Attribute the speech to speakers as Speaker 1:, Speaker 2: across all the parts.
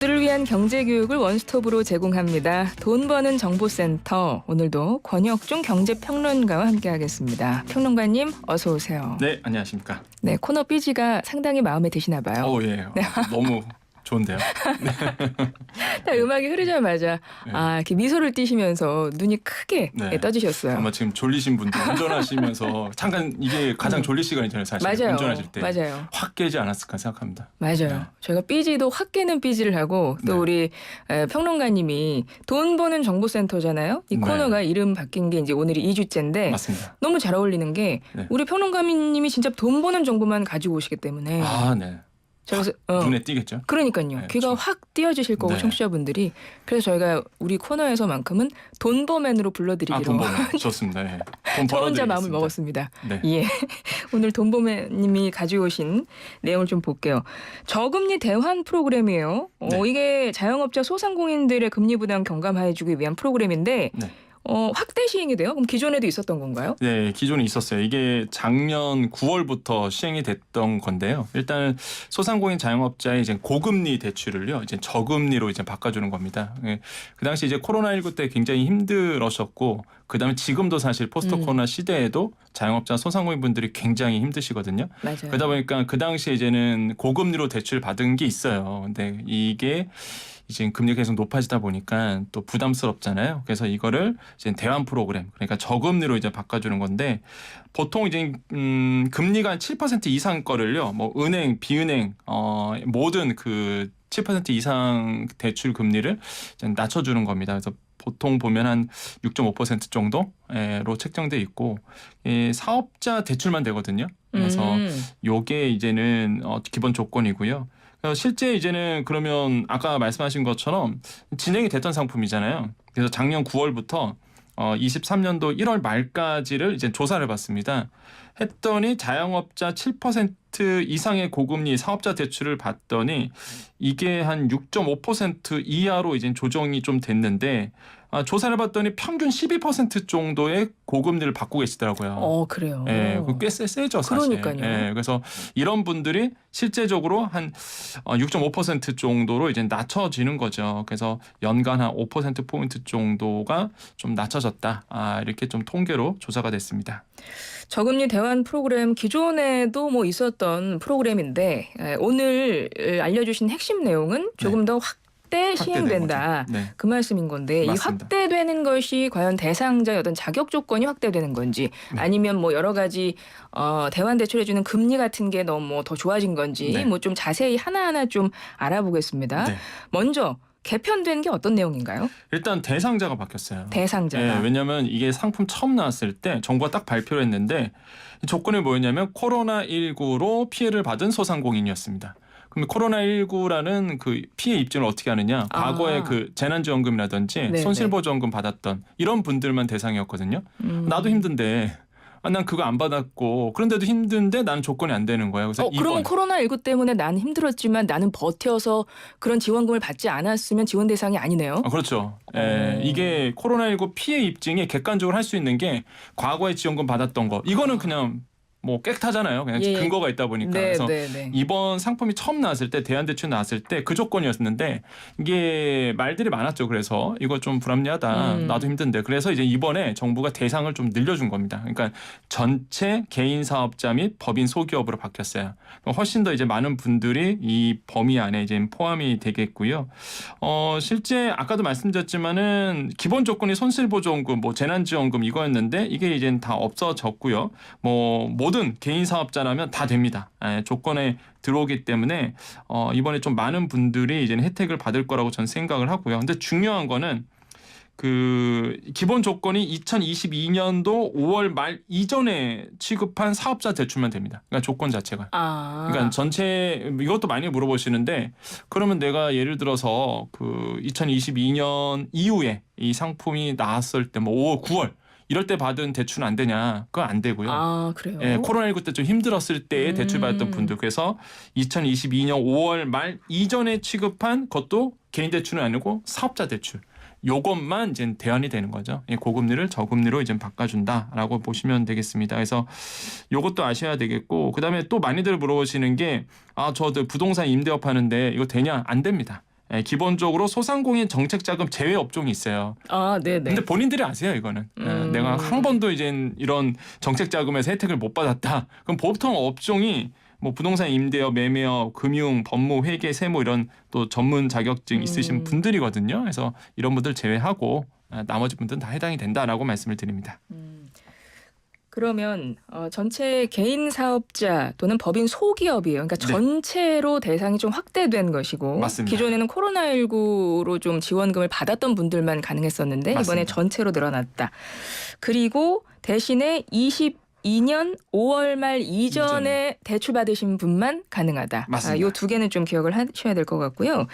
Speaker 1: 들을 위한 경제교육을 원스톱으로 제공합니다. 돈 버는 정보센터. 오늘도 권혁중 경제평론가와 함께하겠습니다. 평론가님 어서 오세요.
Speaker 2: 네, 안녕하십니까.
Speaker 1: 네, 코너 삐지가 상당히 마음에 드시나 봐요.
Speaker 2: 예. 너무 좋은데요.
Speaker 1: 딱 음악이 흐르자마자
Speaker 2: 네.
Speaker 1: 이렇게 미소를 띠시면서 눈이 크게
Speaker 2: 네.
Speaker 1: 떠지셨어요.
Speaker 2: 아마 지금 졸리신 분들 운전하시면서 잠깐 이게 가장 졸릴 시간이잖아요, 사실.
Speaker 1: 맞아요.
Speaker 2: 운전하실 때.
Speaker 1: 맞아요.
Speaker 2: 확 깨지 않았을까 생각합니다.
Speaker 1: 맞아요.
Speaker 2: 네.
Speaker 1: 저희가 삐지도 확 깨는 삐지를 하고 또
Speaker 2: 네.
Speaker 1: 우리 평론가님이 돈 버는 정보센터잖아요. 이
Speaker 2: 네.
Speaker 1: 코너가 이름 바뀐 게 이제 오늘이 2주째인데
Speaker 2: 맞습니다.
Speaker 1: 너무 잘 어울리는 게
Speaker 2: 네.
Speaker 1: 우리 평론가님이 진짜 돈 버는 정보만 가지고 오시기 때문에
Speaker 2: 네.
Speaker 1: 그래서
Speaker 2: 눈에 띄겠죠?
Speaker 1: 그러니까요.
Speaker 2: 네,
Speaker 1: 귀가
Speaker 2: 그렇죠.
Speaker 1: 확 띄어지실 거고
Speaker 2: 네.
Speaker 1: 청취자분들이. 그래서 저희가 우리 코너에서만큼은 돈버맨으로 불러드리기로
Speaker 2: 돈버맨. 좋습니다. 네. 돈
Speaker 1: 저 혼자
Speaker 2: 벌어드리겠습니다.
Speaker 1: 마음을 먹었습니다.
Speaker 2: 네.
Speaker 1: 예. 오늘 돈버맨님이 가져오신 내용을 좀 볼게요. 저금리 대환 프로그램이에요.
Speaker 2: 네.
Speaker 1: 이게 자영업자 소상공인들의 금리 부담 경감해주기 위한 프로그램인데
Speaker 2: 네.
Speaker 1: 확대 시행이 돼요? 그럼 기존에도 있었던 건가요?
Speaker 2: 네, 기존에 있었어요. 이게 작년 9월부터 시행이 됐던 건데요. 일단 소상공인 자영업자의 이제 고금리 대출을요, 이제 저금리로 이제 바꿔주는 겁니다. 그 당시 이제 코로나19 때 굉장히 힘들으셨고, 그다음에 지금도 사실 포스트 코로나 시대에도 자영업자 소상공인 분들이 굉장히 힘드시거든요.
Speaker 1: 맞아요.
Speaker 2: 그러다 보니까 그 당시에 이제는 고금리로 대출 받은 게 있어요. 근데 이게 이제 금리가 계속 높아지다 보니까 또 부담스럽잖아요. 그래서 이거를 이제 대환 프로그램, 그러니까 저금리로 이제 바꿔주는 건데, 보통 이제 금리가 한 7% 이상 거를요, 뭐 은행, 비은행, 모든 그 7% 이상 대출 금리를 이제 낮춰주는 겁니다. 그래서 보통 보면 한 6.5% 정도로 책정돼 있고, 사업자 대출만 되거든요. 그래서 요게 이제는 기본 조건이고요. 실제 이제는 그러면 아까 말씀하신 것처럼 진행이 됐던 상품이잖아요. 그래서 작년 9월부터 23년도 1월 말까지를 이제 조사를 받습니다. 했더니 자영업자 7% 이상의 고금리 사업자 대출을 받더니 이게 한 6.5% 이하로 이제 조정이 좀 됐는데, 조사를 봤더니 평균 12% 정도의 고금리를 받고 계시더라고요.
Speaker 1: 그래요.
Speaker 2: 예, 꽤 세죠, 사실.
Speaker 1: 그러니까요.
Speaker 2: 예, 그래서 이런 분들이 실제적으로 한 6.5% 정도로 이제 낮춰지는 거죠. 그래서 연간 한 5%포인트 정도가 좀 낮춰졌다. 이렇게 좀 통계로 조사가 됐습니다.
Speaker 1: 저금리 대환 프로그램 기존에도 뭐 있었던 프로그램인데 오늘 알려주신 핵심 내용은 조금 더 확대 시행된다.
Speaker 2: 네.
Speaker 1: 그 말씀인 건데
Speaker 2: 맞습니다.
Speaker 1: 이 확대되는 것이 과연 대상자의 어떤 자격 조건이 확대되는 건지 아니면 뭐 여러 가지 대환 대출해주는 금리 같은 게 너무 더 좋아진 건지
Speaker 2: 네.
Speaker 1: 뭐 좀 자세히 하나하나 좀 알아보겠습니다.
Speaker 2: 네.
Speaker 1: 먼저 개편된 게 어떤 내용인가요?
Speaker 2: 일단 대상자가 바뀌었어요.
Speaker 1: 대상자가.
Speaker 2: 예, 왜냐하면 이게 상품 처음 나왔을 때 정부가 딱 발표를 했는데 조건이 뭐였냐면 코로나19로 피해를 받은 소상공인이었습니다. 그럼 코로나19라는 그 피해 입증을 어떻게 하느냐? 과거에 그 재난지원금이라든지
Speaker 1: 네네.
Speaker 2: 손실보조금 받았던 이런 분들만 대상이었거든요. 나도 힘든데 난 그거 안 받았고 그런데도 힘든데 나는 조건이 안 되는 거예요. 그래서
Speaker 1: 그러면 코로나19 때문에 나는 힘들었지만 나는 버텨서 그런 지원금을 받지 않았으면 지원 대상이 아니네요.
Speaker 2: 그렇죠. 이게 코로나19 피해 입증이 객관적으로 할 수 있는 게 과거에 지원금 받았던 거. 이거는 그냥 뭐 깨끗하잖아요. 그냥
Speaker 1: 예.
Speaker 2: 근거가 있다 보니까.
Speaker 1: 네,
Speaker 2: 그래서
Speaker 1: 네.
Speaker 2: 이번 상품이 처음 나왔을 때 대한대출 나왔을 때 그 조건이었는데 이게 말들이 많았죠. 그래서 이거 좀 불합리하다. 나도 힘든데. 그래서 이제 이번에 정부가 대상을 좀 늘려준 겁니다. 그러니까 전체 개인 사업자 및 법인 소기업으로 바뀌었어요. 훨씬 더 이제 많은 분들이 이 범위 안에 이제 포함이 되겠고요. 실제 아까도 말씀드렸지만은 기본 조건이 손실보조금, 뭐 재난지원금 이거였는데 이게 이제 다 없어졌고요. 모든 개인 사업자라면 다 됩니다. 조건에 들어오기 때문에 이번에 좀 많은 분들이 이제 혜택을 받을 거라고 저는 생각을 하고요. 근데 중요한 거는 그 기본 조건이 2022년도 5월 말 이전에 취급한 사업자 대출만 됩니다. 그러니까 조건 자체가. 그러니까 전체 이것도 많이 물어보시는데 그러면 내가 예를 들어서 그 2022년 이후에 이 상품이 나왔을 때 뭐 5월, 9월 이럴 때 받은 대출은 안 되냐? 그건 안 되고요.
Speaker 1: 그래요?
Speaker 2: 예, 코로나19 때 좀 힘들었을 때에 대출 받았던 분들. 그래서 2022년 5월 말 이전에 취급한 것도 개인 대출은 아니고 사업자 대출. 요것만 이제 대안이 되는 거죠. 고금리를 저금리로 이제 바꿔준다라고 보시면 되겠습니다. 그래서 요것도 아셔야 되겠고, 그다음에 또 많이들 물어보시는 게 저도 부동산 임대업 하는데 이거 되냐? 안 됩니다. 예, 기본적으로 소상공인 정책자금 제외 업종이 있어요.
Speaker 1: 아, 네, 네.
Speaker 2: 근데 본인들이 아세요, 이거는. 내가 한 번도 이제 이런 정책자금에서 혜택을 못 받았다. 그럼 보통 업종이 뭐 부동산 임대업, 매매업, 금융, 법무, 회계, 세무 이런 또 전문 자격증 있으신 분들이거든요. 그래서 이런 분들 제외하고 나머지 분들은 다 해당이 된다라고 말씀을 드립니다.
Speaker 1: 그러면 전체 개인 사업자 또는 법인 소기업이에요. 그러니까
Speaker 2: 네.
Speaker 1: 전체로 대상이 좀 확대된 것이고
Speaker 2: 맞습니다.
Speaker 1: 기존에는 코로나19로 좀 지원금을 받았던 분들만 가능했었는데 이번에
Speaker 2: 맞습니다.
Speaker 1: 전체로 늘어났다. 그리고 대신에 22년 5월 말 이전에 대출 받으신 분만 가능하다.
Speaker 2: 맞습니다.
Speaker 1: 이 두 개는 좀 기억을 하셔야 될 것 같고요.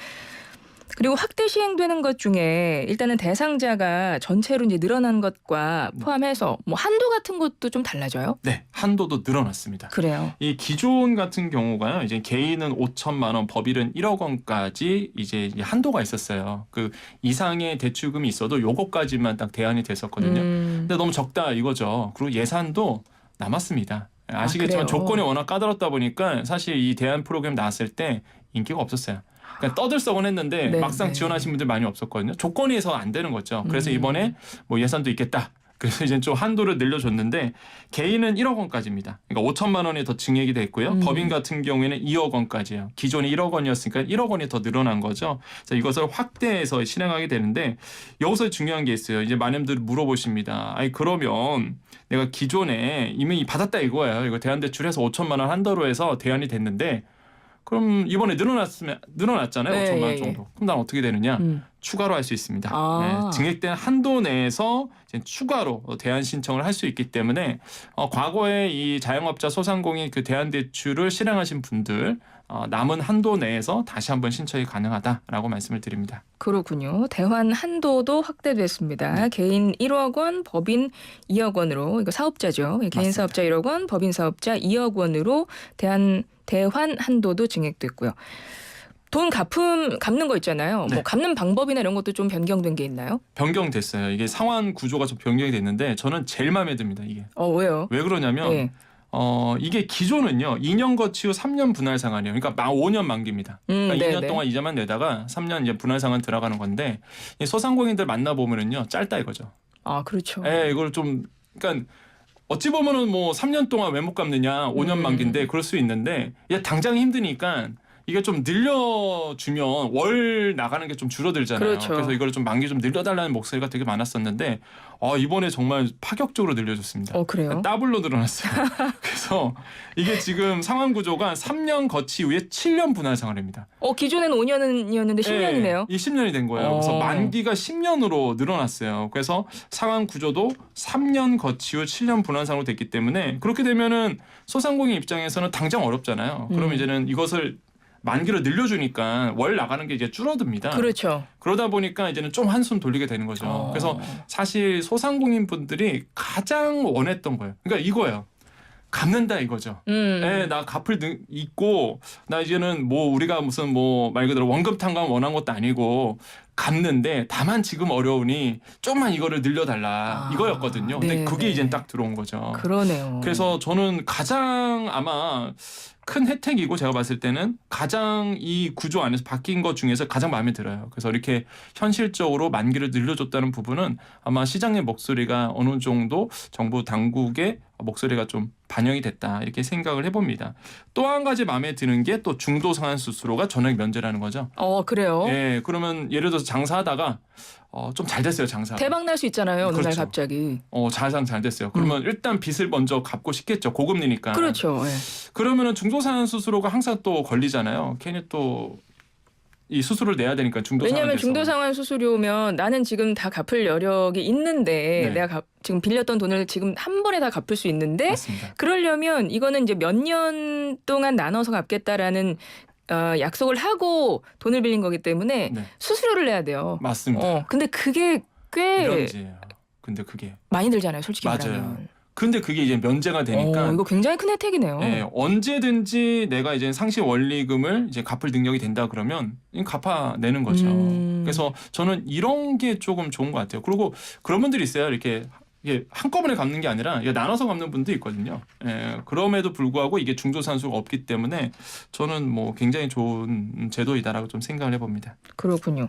Speaker 1: 그리고 확대 시행되는 것 중에 일단은 대상자가 전체로 이제 늘어난 것과 포함해서 뭐 한도 같은 것도 좀 달라져요?
Speaker 2: 네, 한도도 늘어났습니다.
Speaker 1: 그래요.
Speaker 2: 이 기존 같은 경우가요, 이제 개인은 5천만 원, 법인은 1억 원까지 이제 한도가 있었어요. 그 이상의 대출금이 있어도 요거까지만 딱 대안이 됐었거든요. 근데 너무 적다 이거죠. 그리고 예산도 남았습니다. 아시겠지만
Speaker 1: 그래요?
Speaker 2: 조건이 워낙 까다롭다 보니까 사실 이 대안 프로그램 나왔을 때 인기가 없었어요. 그러니까 떠들썩은 했는데
Speaker 1: 네,
Speaker 2: 막상
Speaker 1: 네.
Speaker 2: 지원하신 분들 많이 없었거든요. 조건이 해서 안 되는 거죠. 그래서 이번에 뭐 예산도 있겠다. 그래서 이제 좀 한도를 늘려줬는데 개인은 1억 원까지입니다. 그러니까 5천만 원이 더 증액이 됐고요. 법인 같은 경우에는 2억 원까지요. 기존이 1억 원이었으니까 1억 원이 더 늘어난 거죠. 그래서 이것을 확대해서 실행하게 되는데 여기서 중요한 게 있어요. 이제 많은 분들이 물어보십니다. 아니 그러면 내가 기존에 이미 받았다 이거예요. 이거 대안대출해서 5천만 원 한도로 해서 대안이 됐는데 그럼 이번에 늘어났잖아요.
Speaker 1: 네,
Speaker 2: 5천만 원
Speaker 1: 예,
Speaker 2: 정도. 그럼 난 어떻게 되느냐? 추가로 할 수 있습니다.
Speaker 1: 아.
Speaker 2: 네, 증액된 한도 내에서 이제 추가로 대안 신청을 할 수 있기 때문에 과거에 이 자영업자 소상공인 그 대안 대출을 실행하신 분들 남은 한도 내에서 다시 한번 신청이 가능하다라고 말씀을 드립니다.
Speaker 1: 그렇군요. 대환 한도도 확대됐습니다. 개인 1억 원, 법인 2억 원으로 이거 사업자죠. 개인
Speaker 2: 맞습니다.
Speaker 1: 사업자 1억 원, 법인 사업자 2억 원으로 대환 한도도 증액됐고요. 돈 갚는 거 있잖아요.
Speaker 2: 네.
Speaker 1: 뭐 갚는 방법이나 이런 것도 좀 변경된 게 있나요?
Speaker 2: 변경됐어요. 이게 상환 구조가 좀 변경이 됐는데 저는 제일 마음에 듭니다. 이게
Speaker 1: 왜요?
Speaker 2: 왜 그러냐면
Speaker 1: 예.
Speaker 2: 이게 기존은요 2년 거치 후 3년 분할 상환이에요. 그러니까 5년 만기입니다. 그러니까
Speaker 1: 네,
Speaker 2: 2년
Speaker 1: 네.
Speaker 2: 동안 이자만 내다가 3년 이제 분할 상환 들어가는 건데 이 소상공인들 만나 보면은요 짧다 이거죠.
Speaker 1: 아, 그렇죠.
Speaker 2: 이걸 좀 그러니까 어찌 보면은 뭐 3년 동안 왜 못 갚느냐 5년 만기인데 그럴 수 있는데 이게 당장 힘드니까 이게 좀 늘려주면 월 나가는 게 좀 줄어들잖아요.
Speaker 1: 그렇죠.
Speaker 2: 그래서 이걸 좀 만기 좀 늘려달라는 목소리가 되게 많았었는데 이번에 정말 파격적으로 늘려줬습니다.
Speaker 1: 그래요?
Speaker 2: 더블로 늘어났어요. 그래서 이게 지금 상환 구조가 3년 거치 후에 7년 분할 상환입니다.
Speaker 1: 기존에는 5년이었는데 10년이네요.
Speaker 2: 이 10년이 된 거예요. 그래서 만기가 10년으로 늘어났어요. 그래서 상환 구조도 3년 거치 후 7년 분할 상환으로 됐기 때문에 그렇게 되면은 소상공인 입장에서는 당장 어렵잖아요. 그럼 이제는 이것을 만기로 늘려주니까 월 나가는 게 이제 줄어듭니다.
Speaker 1: 그렇죠.
Speaker 2: 그러다 보니까 이제는 좀 한숨 돌리게 되는 거죠. 그래서 사실 소상공인 분들이 가장 원했던 거예요. 그러니까 이거예요. 갚는다 이거죠. 나 갚을 있고 나 이제는 뭐 우리가 무슨 뭐 말 그대로 원금 탕감 원한 것도 아니고 갚는데 다만 지금 어려우니 좀만 이거를 늘려달라 이거였거든요. 근데
Speaker 1: 네,
Speaker 2: 그게
Speaker 1: 네.
Speaker 2: 이제 딱 들어온 거죠.
Speaker 1: 그러네요.
Speaker 2: 그래서 저는 가장 아마 큰 혜택이고 제가 봤을 때는 가장 이 구조 안에서 바뀐 것 중에서 가장 마음에 들어요. 그래서 이렇게 현실적으로 만기를 늘려줬다는 부분은 아마 시장의 목소리가 어느 정도 정부 당국의 목소리가 좀 반영이 됐다 이렇게 생각을 해봅니다. 또 한 가지 마음에 드는 게 또 중도 상환 수수료가 전액 면제라는 거죠.
Speaker 1: 그래요?
Speaker 2: 예, 그러면 예를 들어서 장사하다가 좀 잘 됐어요 장사.
Speaker 1: 대박 날 수 있잖아요. 어느 날
Speaker 2: 그렇죠.
Speaker 1: 갑자기.
Speaker 2: 잘 됐어요. 그러면 일단 빚을 먼저 갚고 싶겠죠. 고금리니까.
Speaker 1: 그렇죠. 예.
Speaker 2: 그러면은 중도상환 수수료가 항상 또 걸리잖아요. 괜히 또 이 수수료를 내야 되니까 중도상환.
Speaker 1: 왜냐하면 중도상환 수수료면 나는 지금 다 갚을 여력이 있는데
Speaker 2: 네.
Speaker 1: 내가 지금 빌렸던 돈을 지금 한 번에 다 갚을 수 있는데
Speaker 2: 맞습니다.
Speaker 1: 그러려면 이거는 이제 몇 년 동안 나눠서 갚겠다라는 약속을 하고 돈을 빌린 거기 때문에
Speaker 2: 네.
Speaker 1: 수수료를 내야 돼요.
Speaker 2: 맞습니다.
Speaker 1: 근데 그게 꽤
Speaker 2: 면제예요. 근데 그게
Speaker 1: 많이 들잖아요, 솔직히
Speaker 2: 맞아요.
Speaker 1: 말하면.
Speaker 2: 근데 그게 이제 면제가 되니까
Speaker 1: 이거 굉장히 큰 혜택이네요.
Speaker 2: 언제든지 내가 이제 상시 원리금을 이제 갚을 능력이 된다 그러면 갚아내는 거죠. 그래서 저는 이런 게 조금 좋은 것 같아요. 그리고 그런 분들이 있어요. 이렇게 이게 한꺼번에 갚는 게 아니라 이게 나눠서 갚는 분도 있거든요. 예, 그럼에도 불구하고 이게 중도산수가 없기 때문에 저는 뭐 굉장히 좋은 제도이다라고 좀 생각을 해봅니다.
Speaker 1: 그렇군요.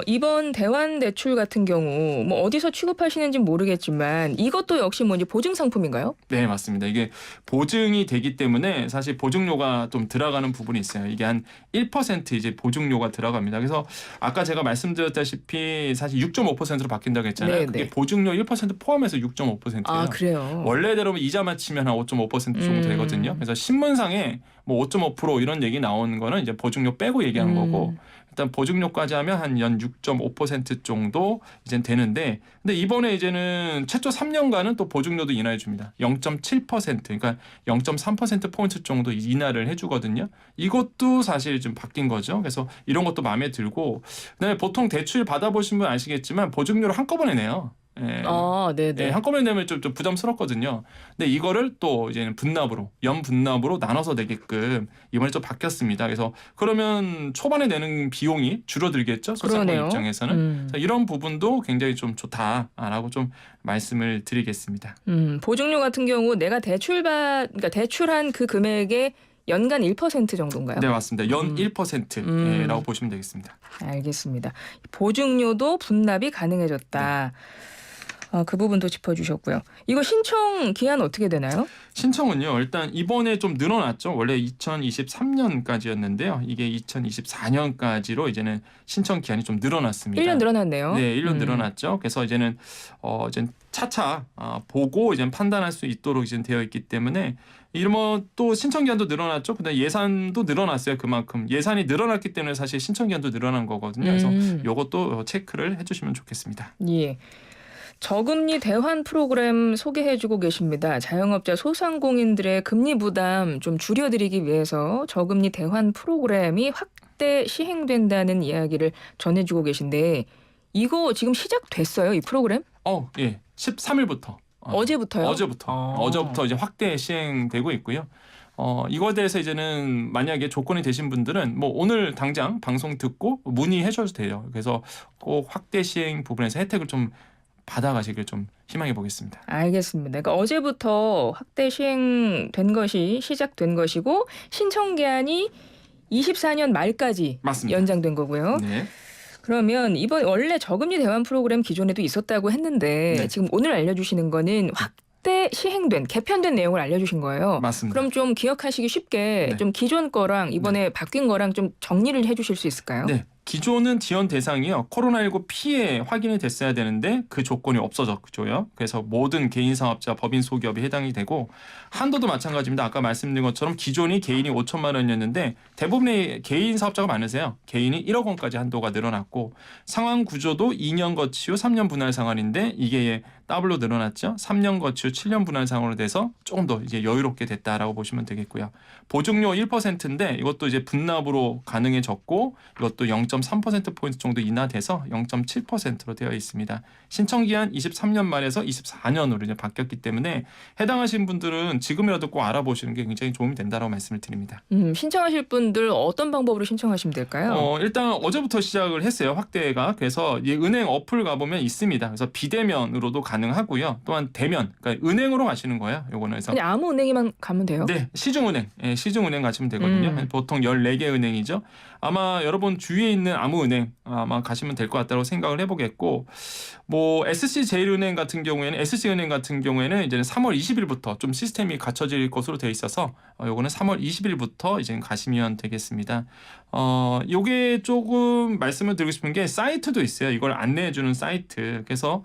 Speaker 1: 이번 대환 대출 같은 경우 뭐 어디서 취급하시는지 모르겠지만 이것도 역시 뭐 이제 보증 상품인가요?
Speaker 2: 네, 맞습니다. 이게 보증이 되기 때문에 사실 보증료가 좀 들어가는 부분이 있어요. 이게 한 1% 이제 보증료가 들어갑니다. 그래서 아까 제가 말씀드렸다시피 사실 6.5%로 바뀐다고 했잖아요.
Speaker 1: 네,
Speaker 2: 그게
Speaker 1: 네.
Speaker 2: 보증료 1% 포함해서 6.5%예요.
Speaker 1: 아, 그래요.
Speaker 2: 원래대로면 이자만 치면 한 5.5% 정도 되거든요. 그래서 신문상에 뭐 5.5% 이런 얘기 나오는 거는 이제 보증료 빼고 얘기하는 거고 일단 보증료까지 하면 한 연 6.5% 정도 이제 되는데 근데 이번에 이제는 최초 3년간은 또 보증료도 인하해 줍니다. 0.7% 그러니까 0.3% 포인트 정도 인하를 해주거든요. 이것도 사실 좀 바뀐 거죠. 그래서 이런 것도 마음에 들고 그다음에 보통 대출 받아보신 분 아시겠지만 보증료를 한꺼번에 내요. 예.
Speaker 1: 네네.
Speaker 2: 예, 한꺼번에 내면 좀 부담스럽거든요. 근데 이거를 또 이제는 분납으로 연 분납으로 나눠서 내게끔 이번에 좀 바뀌었습니다. 그래서 그러면 초반에 내는 비용이 줄어들겠죠. 소상공
Speaker 1: 그러네요.
Speaker 2: 입장에서는 그래서 이런 부분도 굉장히 좀 좋다라고 좀 말씀을 드리겠습니다.
Speaker 1: 보증료 같은 경우 내가 그러니까 대출한 그 금액의 연간 1% 정도인가요?
Speaker 2: 네, 맞습니다. 연 1%라고 보시면 되겠습니다.
Speaker 1: 알겠습니다. 보증료도 분납이 가능해졌다. 그 부분도 짚어주셨고요. 이거 신청 기한 어떻게 되나요?
Speaker 2: 신청은요. 일단 이번에 좀 늘어났죠. 원래 2023년까지였는데요. 이게 2024년까지로 이제는 신청 기한이 좀 늘어났습니다.
Speaker 1: 1년 늘어났네요.
Speaker 2: 네, 1년 늘어났죠. 그래서 이제는 이제 차차 보고 이제 판단할 수 있도록 이제 되어 있기 때문에 이러면 또 신청 기한도 늘어났죠. 그다음에 예산도 늘어났어요. 그만큼 예산이 늘어났기 때문에 사실 신청 기한도 늘어난 거거든요. 그래서 이것도 체크를 해주시면 좋겠습니다.
Speaker 1: 예. 저금리 대환 프로그램 소개해주고 계십니다. 자영업자 소상공인들의 금리 부담 좀 줄여드리기 위해서 저금리 대환 프로그램이 확대 시행된다는 이야기를 전해주고 계신데 이거 지금 시작됐어요, 이 프로그램?
Speaker 2: 예. 13일부터.
Speaker 1: 어제부터요?
Speaker 2: 어제부터 이제 확대 시행되고 있고요. 이거에 대해서 이제는 만약에 조건이 되신 분들은 뭐 오늘 당장 방송 듣고 문의해 주셔도 돼요. 그래서 꼭 확대 시행 부분에서 혜택을 좀 받아가시길 좀 희망해 보겠습니다.
Speaker 1: 알겠습니다. 그러니까 어제부터 확대 시행된 것이 시작된 것이고 신청 기한이 24년 말까지
Speaker 2: 맞습니다.
Speaker 1: 연장된 거고요.
Speaker 2: 네.
Speaker 1: 그러면 이번 원래 저금리 대환 프로그램 기존에도 있었다고 했는데
Speaker 2: 네.
Speaker 1: 지금 오늘 알려주시는 거는 확대 시행된 개편된 내용을 알려주신 거예요.
Speaker 2: 맞습니다.
Speaker 1: 그럼 좀 기억하시기 쉽게
Speaker 2: 네.
Speaker 1: 좀 기존 거랑 이번에 바뀐 거랑 좀 정리를 해주실 수 있을까요?
Speaker 2: 네. 기존은 지원 대상이요. 코로나19 피해 확인이 됐어야 되는데 그 조건이 없어졌죠. 그래서 모든 개인 사업자, 법인 소기업이 해당이 되고 한도도 마찬가지입니다. 아까 말씀드린 것처럼 기존이 개인이 5천만 원이었는데 대부분의 개인 사업자가 많으세요. 개인이 1억 원까지 한도가 늘어났고 상환 구조도 2년 거치 후 3년 분할 상환인데 이게 더블로 늘어났죠. 3년 거치 후 7년 분할 상환으로 돼서 조금 더 이제 여유롭게 됐다라고 보시면 되겠고요. 보증료 1%인데 이것도 이제 분납으로 가능해졌고 이것도 0.3%포인트 정도 인하돼서 0.7%로 되어 있습니다. 신청 기한 23년 말에서 24년으로 이제 바뀌었기 때문에 해당하신 분들은 지금이라도 꼭 알아보시는 게 굉장히 도움이 된다라고 말씀을 드립니다.
Speaker 1: 신청하실 분들 어떤 방법으로 신청하시면 될까요?
Speaker 2: 일단 어제부터 시작을 했어요. 확대가. 그래서 이 은행 어플 가보면 있습니다. 그래서 비대면으로도 가능하고요. 또한 대면, 그러니까 은행으로 가시는 거예요. 요거는 그래서
Speaker 1: 그냥 아무 은행에만 가면 돼요?
Speaker 2: 네, 시중은행. 예, 시중은행 가시면 되거든요. 보통 14개 은행이죠. 아마 여러분 주위에 있는 아무 은행 아마 가시면 될 것 같다고 생각을 해보겠고 뭐 SC제일은행 같은 경우에는 SC은행 같은 경우에는 이제는 3월 20일부터 좀 시스템이 갖춰질 것으로 되어 있어서 요거는 3월 20일부터 이제 가시면 되겠습니다. 요게 조금 말씀을 드리고 싶은 게 사이트도 있어요. 이걸 안내해 주는 사이트. 그래서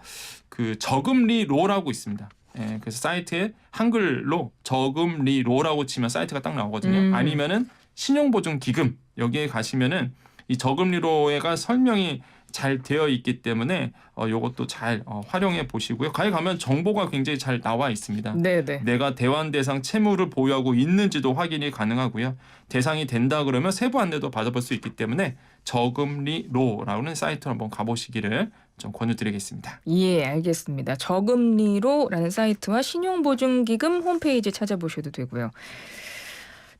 Speaker 2: 그 저금리로라고 있습니다. 예, 그래서 사이트에 한글로 저금리로라고 치면 사이트가 딱 나오거든요. 아니면은 신용보증기금 여기에 가시면은 이 저금리로가 설명이 잘 되어 있기 때문에 요것도 잘 활용해 보시고요. 가에 가면 정보가 굉장히 잘 나와 있습니다.
Speaker 1: 네네.
Speaker 2: 내가 대환 대상 채무를 보유하고 있는지도 확인이 가능하고요. 대상이 된다 그러면 세부 안내도 받아볼 수 있기 때문에 저금리로라는 사이트로 한번 가보시기를 좀 권유드리겠습니다.
Speaker 1: 예, 알겠습니다. 저금리로라는 사이트와 신용보증기금 홈페이지 찾아보셔도 되고요.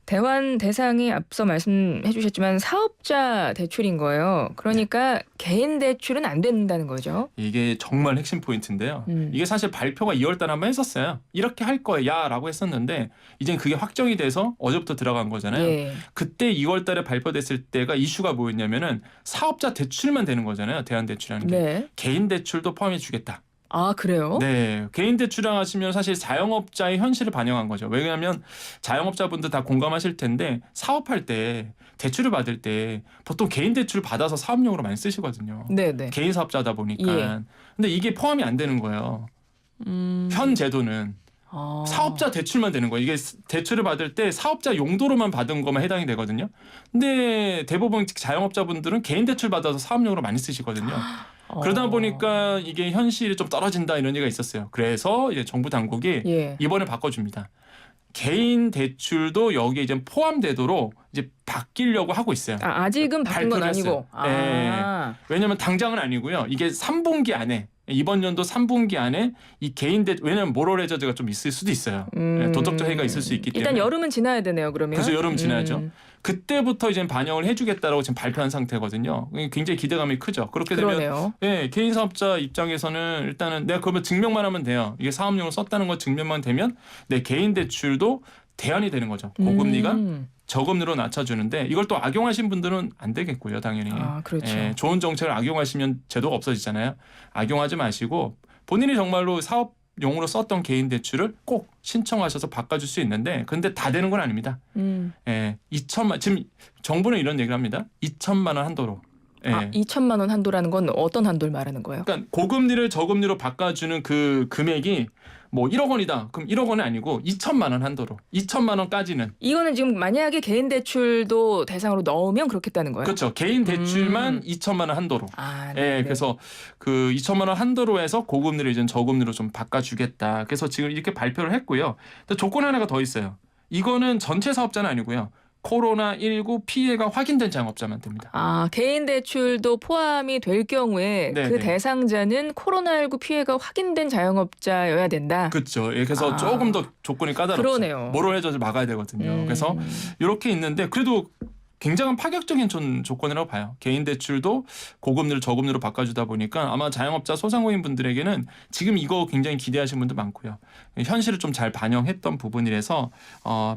Speaker 1: 대환 대상이 앞서 말씀해 주셨지만 사업자 대출인 거예요. 그러니까 개인 대출은 안 된다는 거죠.
Speaker 2: 이게 정말 핵심 포인트인데요. 이게 사실 발표가 2월 달에 한번 했었어요. 이렇게 할 거야 라고 했었는데 이젠 그게 확정이 돼서 어제부터 들어간 거잖아요.
Speaker 1: 예.
Speaker 2: 그때 2월 달에 발표됐을 때가 이슈가 뭐였냐면은 사업자 대출만 되는 거잖아요. 대환대출이라는 게.
Speaker 1: 네.
Speaker 2: 개인 대출도 포함해 주겠다.
Speaker 1: 아, 그래요?
Speaker 2: 네. 개인 대출을 하시면 사실 자영업자의 현실을 반영한 거죠. 왜냐하면 자영업자분들 다 공감하실 텐데 사업할 때 대출을 받을 때 보통 개인 대출을 받아서 사업용으로 많이 쓰시거든요.
Speaker 1: 네네.
Speaker 2: 개인 사업자다 보니까.
Speaker 1: 예.
Speaker 2: 근데 이게 포함이 안 되는 거예요. 현 제도는.
Speaker 1: 아.
Speaker 2: 사업자 대출만 되는 거예요. 이게 대출을 받을 때 사업자 용도로만 받은 것만 해당이 되거든요. 근데 대부분 자영업자분들은 개인 대출 받아서 사업용으로 많이 쓰시거든요. 그러다 보니까 이게 현실이 좀 떨어진다 이런 얘기가 있었어요. 그래서 이제 정부 당국이
Speaker 1: 예.
Speaker 2: 이번에 바꿔줍니다. 개인 대출도 여기에 이제 포함되도록 이제 바뀌려고 하고 있어요.
Speaker 1: 아, 아직은 바뀐 건
Speaker 2: 발표를
Speaker 1: 아니고.
Speaker 2: 했어요. 왜냐하면 당장은 아니고요. 이게 3분기 안에 이번 연도 3분기 안에 이 개인 대출 왜냐하면 모럴 해저드가 좀 있을 수도 있어요. 도덕적 해이가 있을 수 있기 때문에.
Speaker 1: 일단 여름은 지나야 되네요. 그러면.
Speaker 2: 그래서 여름 지나죠. 그때부터 이제 반영을 해주겠다라고 지금 발표한 상태거든요. 굉장히 기대감이 크죠. 그렇게 되면
Speaker 1: 그러네요.
Speaker 2: 예, 개인 사업자 입장에서는 일단은 내가 그러면 증명만 하면 돼요. 이게 사업용으로 썼다는 거 증명만 되면 내 개인 대출도 대안이 되는 거죠. 고금리가 저금리로 낮춰주는데 이걸 또 악용하신 분들은 안 되겠고요. 당연히.
Speaker 1: 아, 그렇죠.
Speaker 2: 예, 좋은 정책을 악용하시면 제도가 없어지잖아요. 악용하지 마시고 본인이 정말로 사업용으로 썼던 개인 대출을 꼭 신청하셔서 바꿔줄 수 있는데 근데 다 되는 건 아닙니다. 예, 2천만 지금 정부는 이런 얘기를 합니다. 2천만 원 한도로. 예.
Speaker 1: 아, 2천만 원 한도라는 건 어떤 한도를 말하는 거예요?
Speaker 2: 그러니까 고금리를 저금리로 바꿔주는 그 금액이 뭐 1억 원이다. 그럼 1억 원이 아니고 2천만 원 한도로. 2천만 원까지는.
Speaker 1: 이거는 지금 만약에 개인 대출도 대상으로 넣으면 그렇겠다는 거예요?
Speaker 2: 그렇죠. 개인 대출만 2천만 원 한도로.
Speaker 1: 아,
Speaker 2: 예,
Speaker 1: 네.
Speaker 2: 그래서 그 2천만 원 한도로 해서 고금리를 이제 저금리로 좀 바꿔주겠다. 그래서 지금 이렇게 발표를 했고요. 근데 조건 하나가 더 있어요. 이거는 전체 사업자는 아니고요. 코로나19 피해가 확인된 자영업자만 됩니다.
Speaker 1: 아, 개인 대출도 포함이 될 경우에
Speaker 2: 네,
Speaker 1: 그
Speaker 2: 네.
Speaker 1: 대상자는 코로나19 피해가 확인된 자영업자여야 된다.
Speaker 2: 그렇죠. 예, 그래서
Speaker 1: 아.
Speaker 2: 조금 더 조건이 까다롭죠.
Speaker 1: 그러네요.
Speaker 2: 모럴 해저드 막아야 되거든요. 그래서 이렇게 있는데 그래도 굉장한 파격적인 조건이라고 봐요. 개인 대출도 고금리를 저금리로 바꿔주다 보니까 아마 자영업자 소상공인 분들에게는 지금 이거 굉장히 기대하시는 분들 많고요. 현실을 좀 잘 반영했던 부분이라서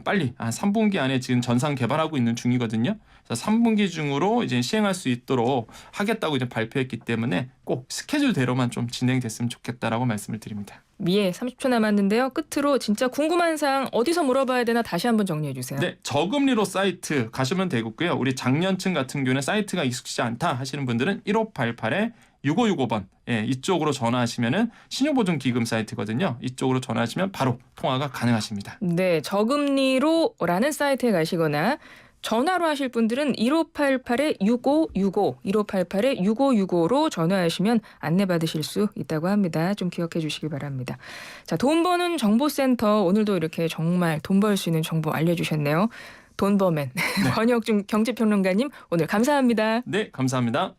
Speaker 2: 빨리 한 3분기 안에 지금 전상 개발하고 있는 중이거든요. 그래서 3분기 중으로 이제 시행할 수 있도록 하겠다고 이제 발표했기 때문에 꼭 스케줄대로만 좀 진행됐으면 좋겠다라고 말씀을 드립니다.
Speaker 1: 예, 30초 남았는데요. 끝으로 진짜 궁금한 사항 어디서 물어봐야 되나 다시 한번 정리해 주세요.
Speaker 2: 네, 저금리로 사이트 가시면 되고요. 우리 장년층 같은 경우는 사이트가 익숙지 않다 하시는 분들은 1588-6565번 이쪽으로 전화하시면은 신용보증기금 사이트거든요. 이쪽으로 전화하시면 바로 통화가 가능하십니다.
Speaker 1: 네, 저금리로라는 사이트에 가시거나 전화로 하실 분들은 1588-6565, 1588-6565로 전화하시면 안내받으실 수 있다고 합니다. 좀 기억해 주시기 바랍니다. 자, 돈 버는 정보센터 오늘도 이렇게 정말 돈 벌 수 있는 정보 알려주셨네요. 돈버맨 권혁중 경제평론가님 오늘 감사합니다.
Speaker 2: 네, 감사합니다.